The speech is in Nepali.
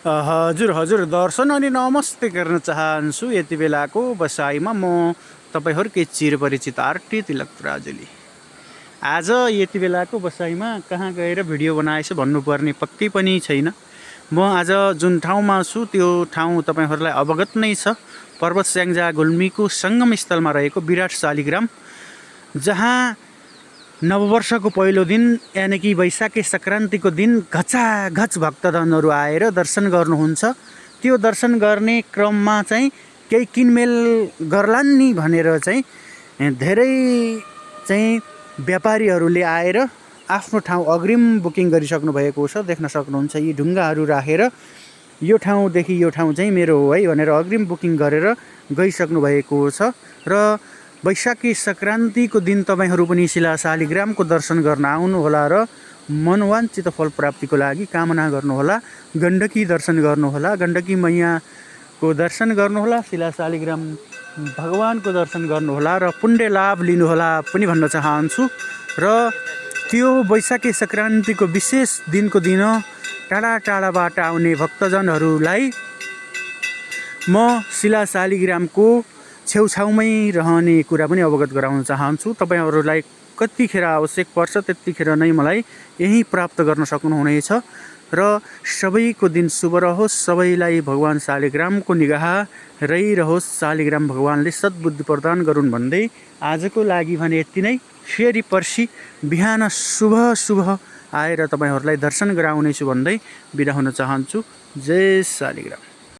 हजुर दर्शन अनि नमस्ते गर्न चाहन्छु। यति बेलाको बसाइमा म तपाईँहरूकै चिरपरिचित आरटी तिलक राजुली। आज यति बेलाको बसाइमा कहाँ गएर भिडियो बनाएछ भन्नुपर्ने पक्कै पनि छैन। म आज जुन ठाउँमा छु त्यो ठाउँ तपाईँहरूलाई अवगत नै छ। पर्वत स्याङ्जा गुल्मीको सङ्गम स्थलमा रहेको विराट शालिग्राम, जहाँ नववर्षको पहिलो दिन यानि कि वैशाखी सङ्क्रान्तिको दिन घचाघच भक्तजनहरू आएर दर्शन गर्नुहुन्छ। त्यो दर्शन गर्ने क्रममा चाहिँ केही किनमेल गर्लान् नि भनेर चाहिँ धेरै चाहिँ व्यापारीहरूले आएर आफ्नो ठाउँ अग्रिम बुकिङ गरिसक्नु भएको छ। देख्न सक्नुहुन्छ यी ढुङ्गाहरू राखेर यो ठाउँदेखि यो ठाउँ चाहिँ मेरो हो है भनेर अग्रिम बुकिङ गरेर गइसक्नु भएको छ। र वैशाखी सङ्क्रान्तिको दिन तपाईँहरू पनि शिला शालिग्रामको दर्शन गर्न आउनुहोला र मनोवाञ्छित फल प्राप्तिको लागि कामना गर्नुहोला। गण्डकी दर्शन गर्नुहोला, गण्डकी मैयाको दर्शन गर्नुहोला, शिला शालिग्राम भगवानको दर्शन गर्नुहोला र पुण्य लाभ लिनुहोला पनि भन्न चाहन्छु। र त्यो वैशाखी सङ्क्रान्तिको विशेष दिनको दिन टाढा टाढाबाट आउने भक्तजनहरूलाई म शिला शालिग्रामको छेउछाउमै रहने कुरा पनि अवगत गराउन चाहन्छु। तपाईँहरूलाई कतिखेर आवश्यक पर्छ त्यतिखेर नै मलाई यहीँ प्राप्त गर्न सक्नुहुनेछ। र सबैको दिन शुभ रहोस्, सबैलाई भगवान् शालिग्रामको निगाह रहिरहोस्, शालिग्राम भगवान्ले सद्बुद्धि प्रदान गरून् भन्दै आजको लागि भने यति नै। फेरि पर्सि बिहान शुभ आएर तपाईँहरूलाई दर्शन गराउनेछु भन्दै बिदा हुन चाहन्छु। जय शालिग्राम।